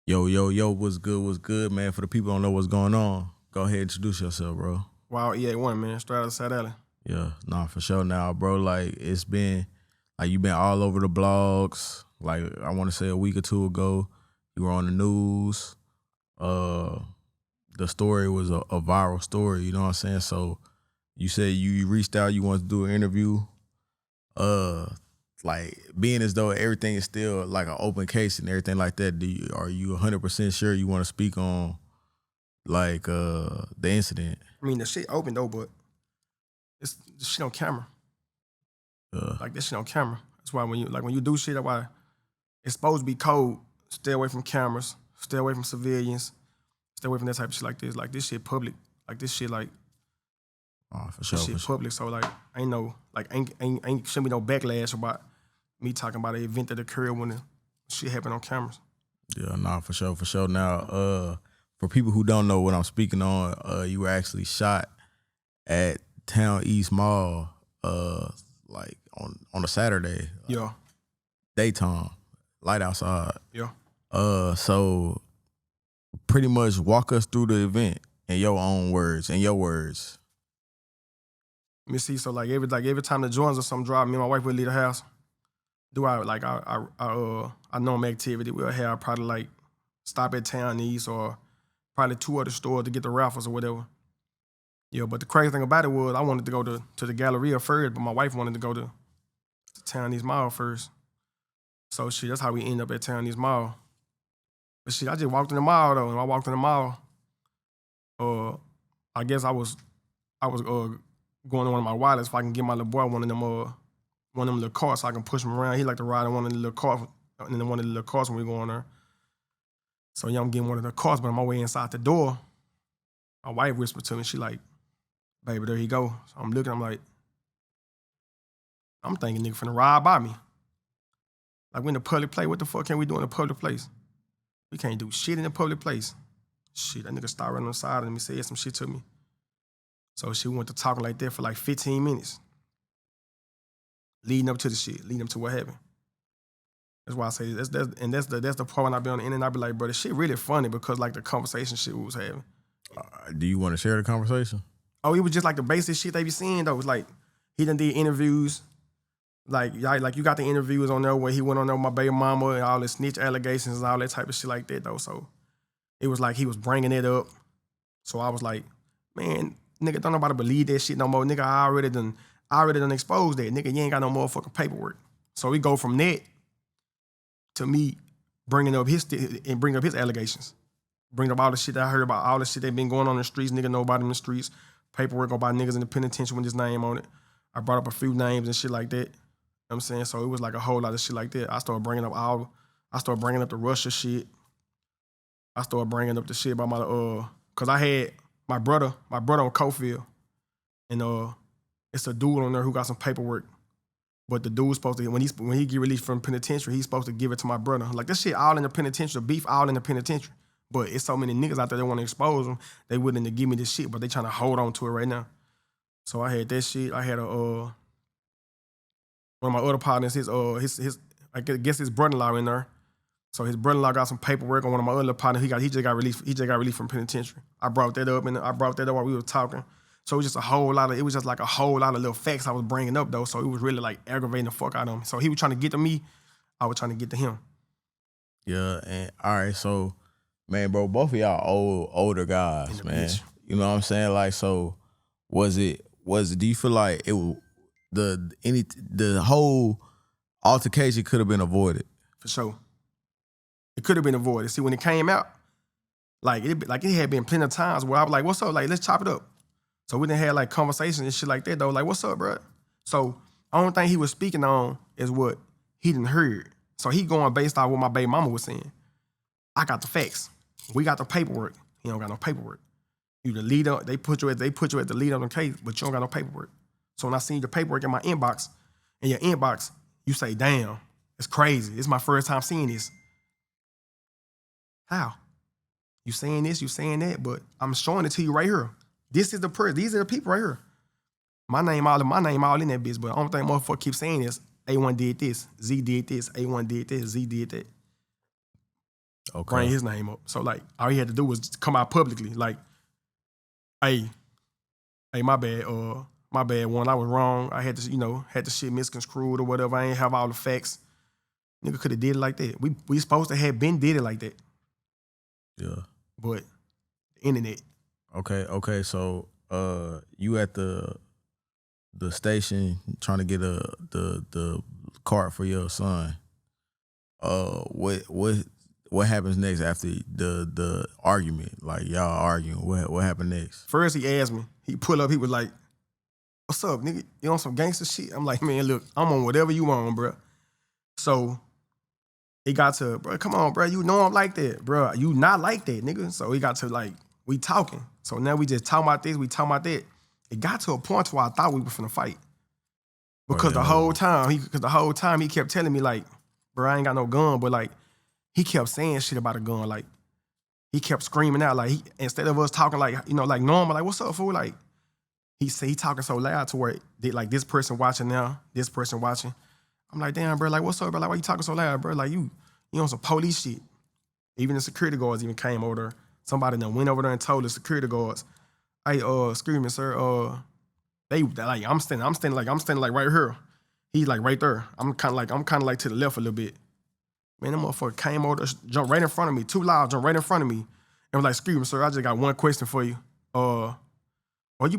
Yo, what's good, man? For the people who don't know what's going on, go ahead and introduce yourself, bro. YOE A1, man, straight out of South Alley. Yeah, nah, for sure now, bro. Like, it's been, like, you've been all over the blogs. Like, I want to say a week or two ago, you were on the news. The story was a viral story, you know what I'm saying? So, you said you reached out, you wanted to do an interview. Like, being as though everything is still like an open case and everything like that, are you 100% sure you want to speak on, like, the incident? I mean, the shit open though, but it's the shit on camera. Like, this shit on camera. That's why when you do shit, that's why it's supposed to be code. Stay away from cameras. Stay away from civilians. Stay away from that type of shit like this. Like, this shit public. Like, this shit, like, For sure. this shit public. So, like, ain't shouldn't be no backlash about me talking about an event that occurred when the shit happened on cameras. Yeah, nah, for sure. Now, for people who don't know what I'm speaking on, you were actually shot at Town East Mall, like on a Saturday. Yeah. Daytime, light outside. Yeah. So pretty much walk us through the event in your own words, Let me see. So every time the Jordans or something drop, me and my wife would leave the house. Do our normal activity. We'll have probably like stop at Town East or probably 2 other stores to get the raffles or whatever. Yeah, but the crazy thing about it was I wanted to go to the Galleria first, but my wife wanted to go to Town East Mall first. So shit, that's how we end up at Town East Mall. But shit, I just walked in the mall though, and I walked in the mall. I guess I was going to one of my wallets if I can get my little boy one of them little carts so I can push him around. He like to ride in one of the little carts, and then one of the little carts when we go on there. So yeah, I'm getting one of the carts, but on my way inside the door, my wife whispered to me, she like, baby, there you go. So I'm looking, I'm thinking nigga finna ride by me. Like, we in the public place, what the fuck can we do in a public place? We can't do shit in a public place. Shit, that nigga started running on the side of me, said some shit to me. So she went to talking like that for like 15 minutes. Leading up to the shit, leading up to what happened. That's why I say that's the part when I be on the internet, I be like, bro, this shit really funny because like the conversation shit we was having. Do you want to share the conversation? Oh, it was just like the basic shit they be seeing though. It was like he done did interviews. Like you got the interviews on there where he went on there with my baby mama and all the snitch allegations and all that type of shit like that though. So it was like he was bringing it up. So I was like, man, nigga, don't nobody believe that shit no more. Nigga, I already done exposed that. Nigga, you ain't got no motherfucking paperwork. So we go from that to me bringing up his allegations. Bring up all the shit that I heard about, all the shit that been going on in the streets. Nigga know about in the streets. Paperwork about niggas in the penitentiary with his name on it. I brought up a few names and shit like that. You know what I'm saying? So it was like a whole lot of shit like that. I started bringing up the Russia shit. I started bringing up the shit about my, cause I had my brother on Cofield. And it's a dude on there who got some paperwork. But the dude's supposed to, when he get released from penitentiary, he's supposed to give it to my brother. Like, this shit all in the penitentiary, beef all in the penitentiary. But it's so many niggas out there that want to expose them, they willing to give me this shit, but they trying to hold on to it right now. So I had that shit. I had one of my other partners, I guess his brother-in-law in there. So his brother-in-law got some paperwork on one of my other partners. He just got released from penitentiary. I brought that up while we were talking. So it was just a whole lot of little facts I was bringing up though. So it was really like aggravating the fuck out of him. So he was trying to get to me, I was trying to get to him. Yeah, and all right, so man, bro, both of y'all older guys, man. Bitch. You know what I'm saying? Like, so do you feel like the whole altercation could have been avoided? For sure. It could have been avoided. See, when it came out, it had been plenty of times where I was like, what's up? Like, let's chop it up. So we done had like conversations and shit like that though. Like, what's up, bro? So the only thing he was speaking on is what he didn't heard. So he going based on what my baby mama was saying. I got the facts. We got the paperwork. He don't got no paperwork. You the leader, they put you at the lead on the case, but you don't got no paperwork. So when I seen the paperwork in my inbox, you say, damn, it's crazy. It's my first time seeing this. How? You saying this, you saying that, but I'm showing it to you right here. This is the person. These are the people right here. My name all in that bitch, but the only thing motherfucker keep saying is A1 did this, Z did this, A1 did this, Z did that. bring his name up. So like all he had to do was come out publicly, like, hey, my bad, one, I was wrong. I had to, had the shit misconstrued or whatever. I ain't have all the facts. Nigga could have did it like that. We supposed to have been did it like that. Yeah. But the internet. Okay. So you at the station trying to get the cart for your son. What happens next after the argument? Like y'all arguing. What happened next? First he asked me. He pull up. He was like, "What's up, nigga? You on some gangster shit?" I'm like, "Man, look, I'm on whatever you on, bro." So he got to, bro, come on, bro. You know I'm like that, bro. You not like that, nigga. So he got to like, we talking. So now we just talking about this. We talking about that. It got to a point where I thought we were finna fight. Because the whole time he kept telling me like, bro, I ain't got no gun, but like he kept saying shit about a gun. Like he kept screaming out like instead of us talking like, like normal, like what's up, fool? Like he talking so loud to where like this person watching now, this person watching. I'm like, damn, bro, like what's up, bro? Like why you talking so loud, bro? Like you on some police shit. Even the security guards even came over there. Somebody then went over there and told the security guards, hey, excuse me, sir, they like I'm standing like right here. He's like right there. I'm kind of like to the left a little bit. Man, that motherfucker came over, jumped right in front of me, too loud, jumped right in front of me, and was like, "Excuse me, sir, I just got one question for you.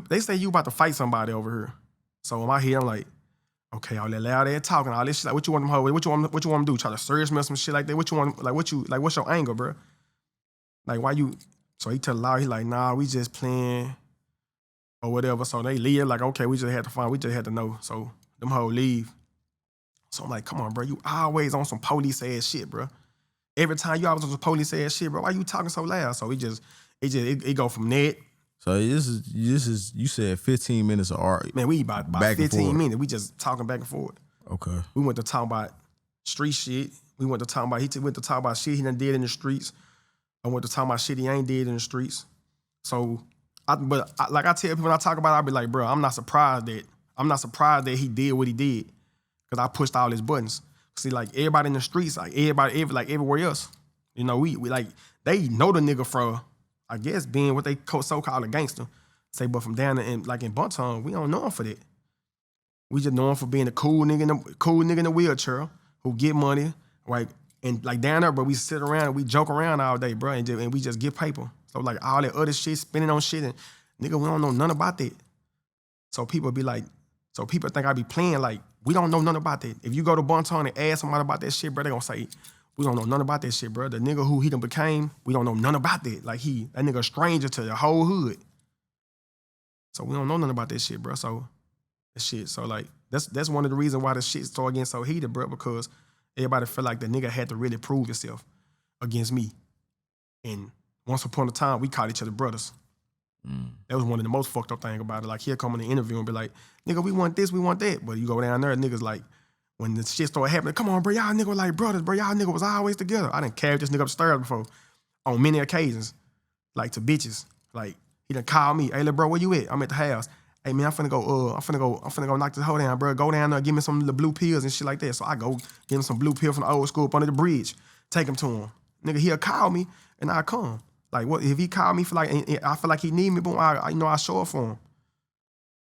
They say you about to fight somebody over here." So in my head, I'm like, okay, all that loud ass talking, all this shit. Like, what you want them hold? What you want them to do? Try to search me or some shit like that? What you want? Like, what's your angle, bro? Like, why you? So he tell the loud, he like, nah, we just playing. Or whatever, so they leave, like, okay, we just had to know, so them hoes leave. So I'm like, come on, bro, you always on some police-ass shit, bro. Every time you always on some police-ass shit, bro, why you talking so loud? So it go from that. So this is you said 15 minutes of art. Man, we about 15 minutes, we just talking back and forth. Okay. We went to talk about street shit. We went to talk about, went to talk about shit he done did in the streets. I went to talk about shit he ain't did in the streets. So, like I tell people when I talk about it, I be like, bro, I'm not surprised that he did what he did, because I pushed all his buttons. See, like everybody in the streets, like everywhere else, we like they know the nigga from, I guess, being what they so-called a gangster. Say, but from down in Bunton, we don't know him for that. We just know him for being a cool nigga in the wheelchair who get money, right? And like down there, but we sit around and we joke around all day, bro, and we just get paper. So like all that other shit, spending on shit, and nigga, we don't know none about that. So people think I be playing like we don't know nothing about that. If you go to Bunton and ask somebody about that shit, bro, they gonna say, we don't know nothing about that shit, bro. The nigga who he done became, we don't know nothing about that. Like that nigga a stranger to the whole hood. So we don't know nothing about that shit, bro. So that shit, so like that's one of the reasons why the shit started getting so heated, bro, because everybody felt like the nigga had to really prove himself against me. And once upon a time, we called each other brothers. That was one of the most fucked up things about it. Like, he'll come in the interview and be like, nigga, we want this, we want that. But you go down there, niggas like, when the shit started happening, come on, bro, y'all niggas like brothers, bro, y'all niggas was always together. I done carried this nigga upstairs before on many occasions, like to bitches. Like, he done called me, hey, little bro, where you at? I'm at the house. Hey, man, I'm finna go knock this hoe down, bro. Go down there, give me some of the blue pills and shit like that. So I go give him some blue pills from the old school up under the bridge, take him to him. Nigga, he'll call me and I come. Like, what if he called me for like, I feel like he need me, boom, I show up for him.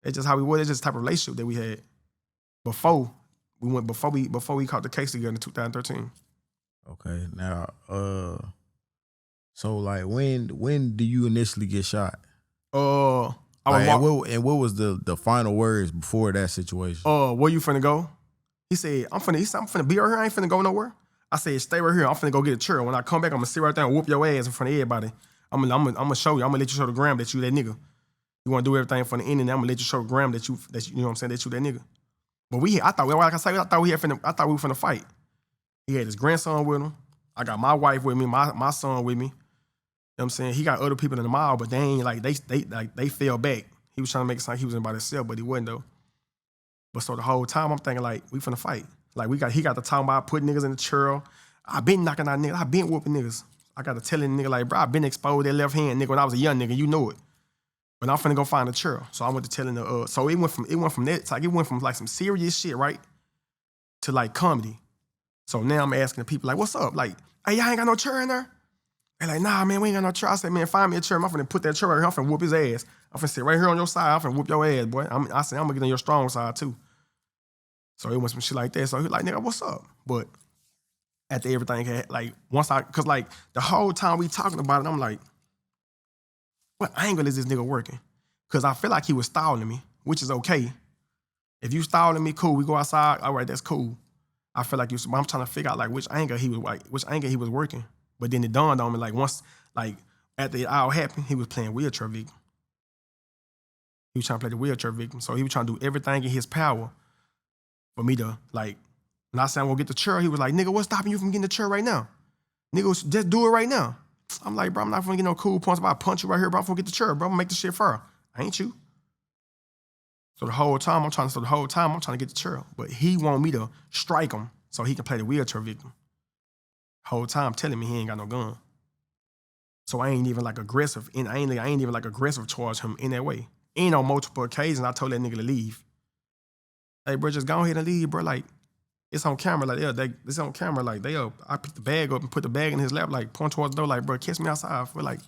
It's just how we were. It's just the type of relationship that we had before we caught the case together in 2013. Okay, now, so like when do you initially get shot? What was the final words before that situation? Where you finna go? He said, I'm finna be right here. I ain't finna go nowhere. I said, stay right here. I'm finna go get a chair. When I come back, I'm gonna sit right there and whoop your ass in front of everybody. I'm gonna show you. I'm gonna let you show the gram that you that nigga. You wanna do everything from the internet. I'm gonna let you show the gram that you know what I'm saying, that you that nigga. But I thought we were finna fight. He had his grandson with him. I got my wife with me, my son with me. You know what I'm saying? He got other people in the mall, but they ain't like they fell back. He was trying to make it sound like he was in by himself, but he wasn't though. But so the whole time I'm thinking like we finna fight. Like he got to talk about putting niggas in the churl. I been knocking out niggas. I been whooping niggas. I got to tell a nigga like, bro, I been exposed that left hand nigga when I was a young nigga. You know it. But I'm finna go find a churl. So I went to telling the so it went from that, like it went from like some serious shit, right, to like comedy. So now I'm asking the people like, what's up? Like Hey, y'all ain't got no chair in there? They like, nah, man, we ain't got no chair. I said, man, find me a chair. I'm finna put that chair right here. I'm finna whoop his ass. I'm finna sit right here on your side. I'm finna whoop your ass, boy. I said, I'm gonna get on your strong side too. So it was some shit like that. So he like, nigga, what's up? But after everything had, like, cause like the whole time we talking about it, I'm like, what angle is this nigga working? Cause I feel like he was stalling me, which is okay. If you stalling me, cool. We go outside. All right, that's cool. I feel like I'm trying to figure out like which angle he was working. But then it dawned on me like once, like after it all happened, he was playing wheelchair victim. He was trying to play the wheelchair victim. So he was trying to do everything in his power for me to like, not saying I'm gonna get the chair. He was like, nigga, what's stopping you from getting the chair right now? Nigga, just do it right now. I'm like, bro, I'm not gonna get no cool points. If I punch you right here, bro, I'm gonna get the chair, bro. I'm gonna make this shit fair. Ain't you? So the whole time I'm trying to get the chair. But he want me to strike him so he can play the wheelchair victim. Whole time telling me he ain't got no gun. So I ain't even like aggressive. And I ain't even like aggressive towards him in that way. Ain't on multiple occasions I told that nigga to leave. Hey, bro, just go ahead and leave, bro. Like, it's on camera. Like, it's on camera. Like, I picked the bag up and put the bag in his lap, like, point towards the door, like, bro, kiss me outside. For like,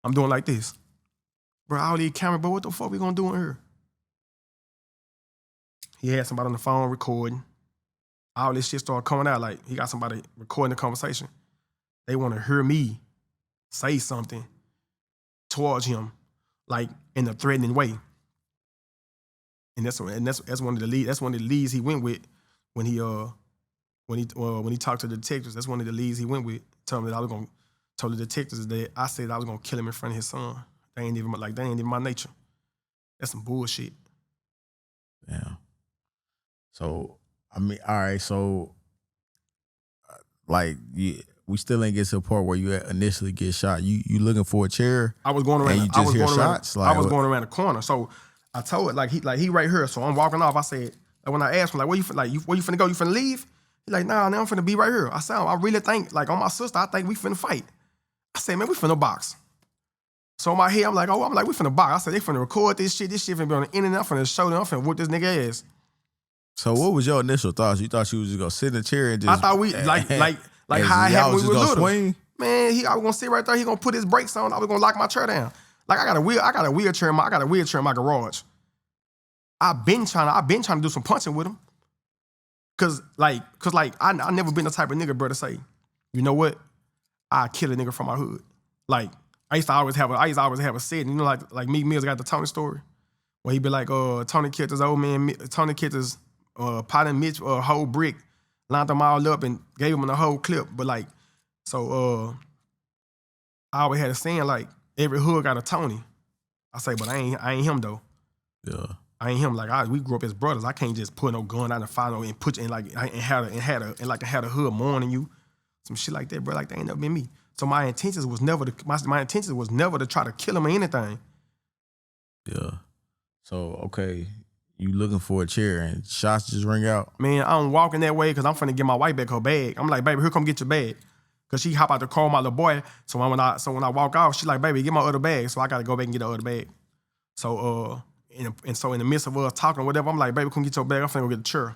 I'm doing like this. Bro, all these cameras, bro, what the fuck we gonna do in here? He had somebody on the phone recording. All this shit started coming out. Like, he got somebody recording the conversation. They want to hear me say something towards him, like, in a threatening way. And that's one of the leads he went with when he talked to the detectives. That's one of the leads he went with. Told the detectives that I said I was gonna kill him in front of his son. They ain't even my nature. That's some bullshit. Yeah. So I mean, all right. So like, we still ain't get to the part where you initially get shot. You looking for a chair? I was going around. And you just hear shots. I was going around the corner. So I told it like he right here. So I'm walking off. I said, like, when I asked him like, where you finna go? You finna leave? He like, nah, I'm finna be right here. I said, I really think like on my sister. I think we finna fight. I said, man, we finna box. So in my head, I'm like, we finna box. I said, they finna record this shit. This shit finna be on the internet. I'm finna show them. I'm finna whoop this nigga ass. So what was your initial thoughts? You thought you was just gonna sit in a chair and just? I thought we like how it happened when we were little. Swing? Man, I was gonna sit right there. He gonna put his brakes on. I was gonna lock my chair down. Like I got a wheelchair in my garage. I've been trying to do some punching with him. Cause I never been the type of nigga, bro, to say, you know what? I kill a nigga from my hood. Like I used to always have a set. You know, like Meek Mill's got the Tony story, where he be like, Tony killed his old man. Tony killed his partner Mitch, whole brick, lined them all up and gave him the whole clip. But like, so I always had a saying like, every hood got a Tony. I say, but I ain't him though. Yeah. I ain't him. Like we grew up as brothers. I can't just put no gun out and fire no and put you in like and had a hood mourning you, some shit like that, bro. Like that ain't never been me. So my intentions was never to try to kill him or anything. Yeah. So okay, you looking for a chair and shots just ring out. Man, I'm walking that way because I'm finna get my wife back her bag. I'm like, baby, here come get your bag. Cause she hop out the car with my little boy. So when I walk off, she like, baby, get my other bag. So I gotta go back and get the other bag. So so in the midst of us talking or whatever, I'm like, baby, come get your bag. I'm finna go get the chair.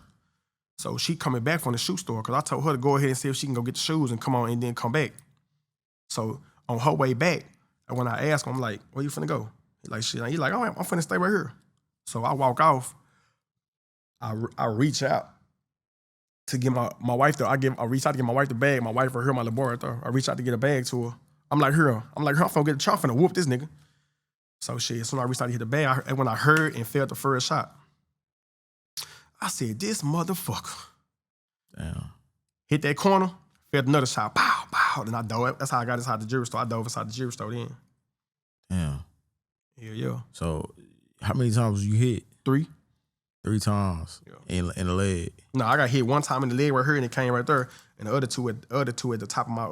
So she coming back from the shoe store because I told her to go ahead and see if she can go get the shoes and come on and then come back. So on her way back, and when I asked him, I'm like, where you finna go? He like, shit. He like, oh, I'm finna stay right here. So I walk off. I reach out to get my wife I reach out to get my wife the bag. My wife right here, my little boy right there. I reach out to get a bag to her. I'm like, here, I'm finna get the chair. I'm finna whoop this nigga. So shit, as soon as I reached out to hit the bag, and when I heard and felt the first shot, I said, this motherfucker. Damn. Hit that corner, felt another shot, pow, pow. Then I dove. That's how I got inside the jewelry store. I dove inside the jewelry store then. Damn. Yeah. So how many times was you hit? 3. 3 times in the leg. No, I got hit one time in the leg right here, and it came right there, and the other two at the top of my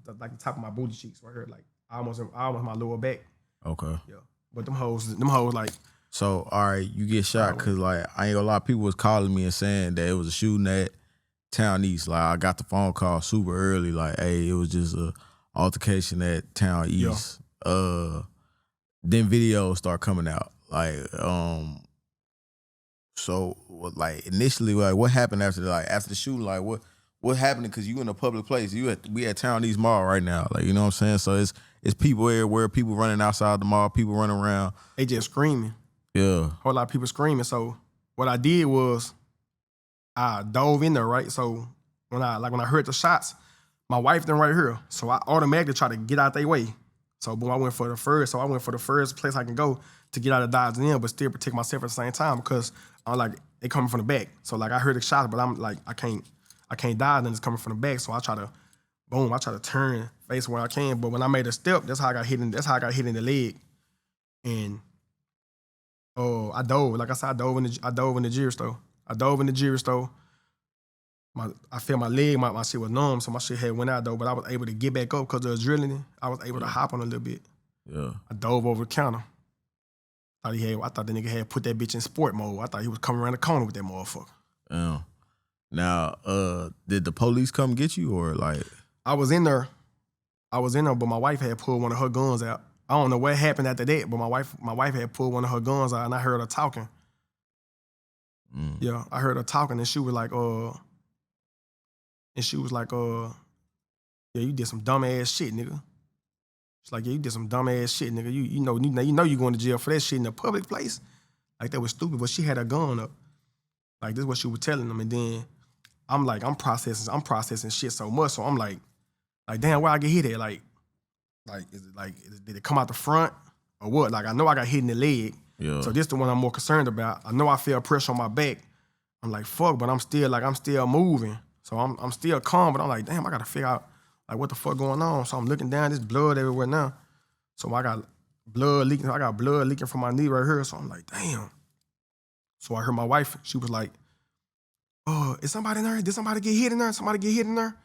the top of my booty cheeks right here, like almost my lower back. Okay. Yeah. But them hoes like. So all right, you get shot because like I ain't gonna lie, people was calling me and saying that it was a shooting at Town East. Like I got the phone call super early, like, hey, it was just a altercation at Town East. Yeah. Then videos start coming out. Like, so like initially, like what happened after the shooting? Like what what happened? Because you in a public place. We at Town East Mall right now. Like, you know what I'm saying? So it's people everywhere. People running outside the mall. People running around. They just screaming. Yeah. Whole lot of people screaming. So what I did was I dove in there, right? So when I heard the shots, my wife then right here. So I automatically try to get out their way. So boom, I went for the first place I can go to get out of Dodge in, but still protect myself at the same time because I'm like, they coming from the back. So like I heard the shots, but I'm like, I can't dodge, and it's coming from the back. So I try to turn face where I can. But when I made a step, that's how I got hit in the leg. And I dove. Like I said, I dove in the jewelry store. I felt my leg, my shit was numb, so my shit had went out though, but I was able to get back up because of the adrenaline. I was able to hop on a little bit. Yeah. I dove over the counter. I thought the nigga had put that bitch in sport mode. I thought he was coming around the corner with that motherfucker. Yeah. Now, did the police come get you or like? I was in there, but my wife had pulled one of her guns out. I don't know what happened after that, but my wife had pulled one of her guns out, and I heard her talking. Yeah, I heard her talking, and she was like, yeah, you did some dumb ass shit, nigga. She's like, yeah, you did some dumb ass shit, nigga. You know you going to jail for that shit in a public place. Like, that was stupid, but she had her gun up. Like, this is what she was telling them, and then I'm processing shit so much, so I'm like, damn, where I get hit at? Like, did it come out the front or what? Like, I know I got hit in the leg, so this is the one I'm more concerned about. I know I feel pressure on my back. I'm like, fuck, but I'm still moving. So I'm still calm, but I'm like, damn, I gotta figure out like what the fuck going on. So I'm looking down, there's blood everywhere now. So I got blood leaking from my knee right here. So I'm like, damn. So I heard my wife, she was like, oh, is somebody in there? Did somebody get hit in there? Somebody get hit in there?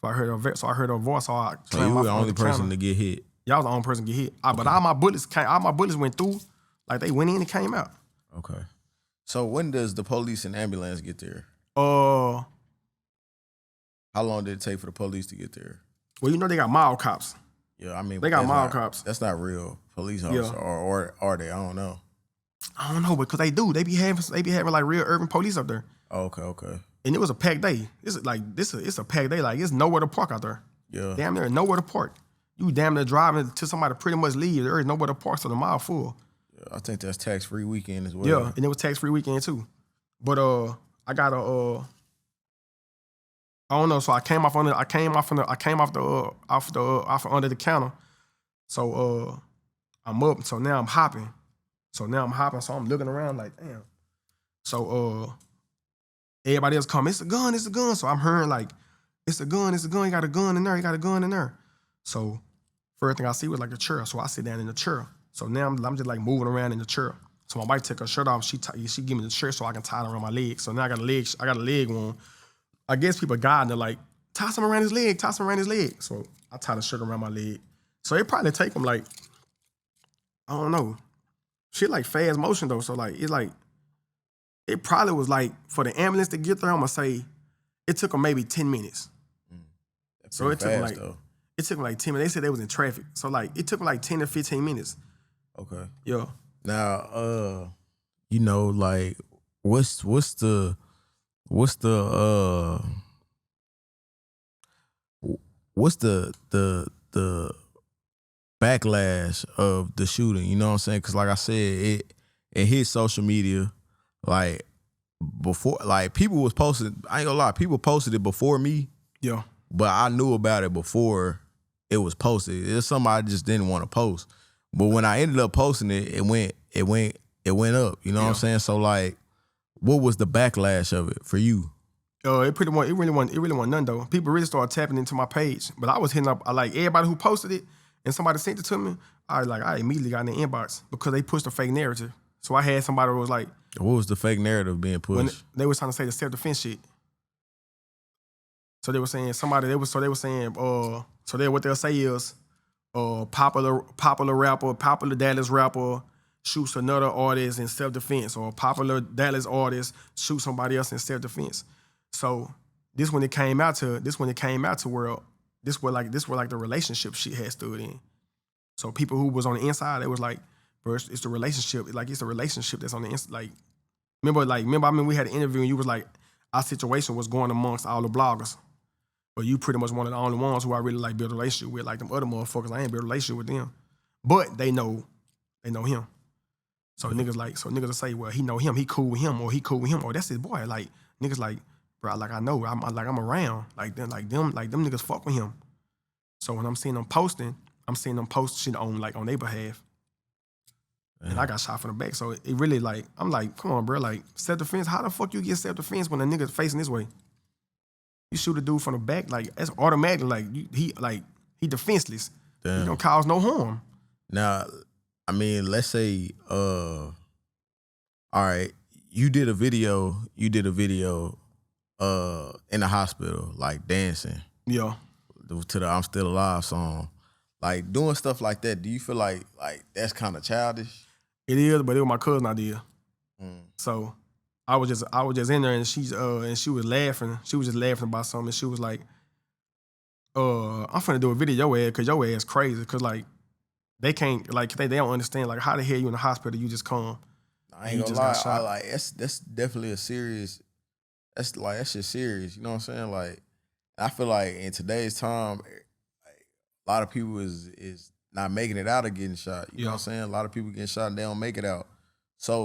So I heard her voice. So you were the only person to get hit. Yeah, I was the only person to get hit. But all my bullets went through. Like, they went in and came out. Okay. So when does the police and ambulance get there? How long did it take for the police to get there? Well, you know they got mile cops. Yeah, I mean, they got mile cops. That's not real police officers, or are they? I don't know. I don't know, because they do. They be having like real urban police up there. Oh, okay. And it was a packed day. It's a packed day. Like, it's nowhere to park out there. Yeah. Damn near nowhere to park. You damn near driving till somebody pretty much leave. There is nowhere to park, so the mile full. Yeah, I think that's tax-free weekend as well. Yeah, and it was tax-free weekend too. But I got I don't know. So I came off under the counter. So I'm up. So now I'm hopping. So I'm looking around like, damn. So everybody else come. It's a gun. So I'm hearing like, it's a gun. You got a gun in there. So first thing I see was like a chair. So I sit down in the chair. So now I'm just like moving around in the chair. So my wife took her shirt off. She give me the shirt so I can tie it around my leg. So now I got a leg wound. I guess people guiding her like, tie some around his leg. So I tied the shirt around my leg. So it probably take them like, I don't know. Shit like fast motion though. So like, it's like, it probably was like, for the ambulance to get there, I'm gonna say, it took them maybe 10 minutes. So it took them like 10 minutes. They said they was in traffic. So like, it took them like 10 to 15 minutes. Okay. Yeah. Now, you know, like, what's the backlash of the shooting? You know what I'm saying? Because like I said, it hit social media. Like, before, like, people was posting, I ain't gonna lie, people posted it before me. Yeah. But I knew about it before it was posted. It's something I just didn't want to post. But when I ended up posting it, it went up. You know what I'm saying? So like, what was the backlash of it for you? It really wasn't none though. People really started tapping into my page, but I was hitting up like everybody who posted it, and somebody sent it to me. I immediately got in the inbox because they pushed a fake narrative. So I had somebody who was like, what was the fake narrative being pushed? They was trying to say the self-defense shit. So they were saying what they'll say is, popular rapper, popular Dallas rapper shoots another artist in self-defense, or a popular Dallas artist shoots somebody else in self-defense. So this when it came out to where the relationship shit had stood in. So people who was on the inside, it was like, bro, it's the relationship. Like, it's a relationship that's on the inside. Like, remember, we had an interview and you was like, our situation was going amongst all the bloggers. But you pretty much one of the only ones who I really like build a relationship with. Like them other motherfuckers, I ain't build a relationship with them. But they know him. So niggas will say, well, he know him, he cool with him, or he cool with him, or that's his boy. Like niggas like, bro, like I know, I'm around. Like them niggas fuck with him. So when I'm seeing them posting, I'm seeing them post shit on their behalf. And I got shot from the back. So it really like, I'm like, come on, bro, like self-defense. How the fuck you get self-defense when a nigga's facing this way? You shoot a dude from the back, like that's automatically like he defenseless. Damn. He don't cause no harm. Now, I mean, let's say, all right, you did a video in the hospital, like dancing. Yeah. To the I'm Still Alive song. Like doing stuff like that, do you feel like that's kind of childish? It is, but it was my cousin idea. So I was just in there and she was laughing. She was just laughing about something. And she was like, I'm finna do a video your ass because your ass crazy. Because like they can't, like they don't understand like how the hell you in the hospital, you just come. I ain't gonna lie, I like that's definitely a serious, that's just serious, you know what I'm saying? Like I feel like in today's time, a lot of people is not making it out of getting shot. You know what I'm saying? A lot of people getting shot and they don't make it out. So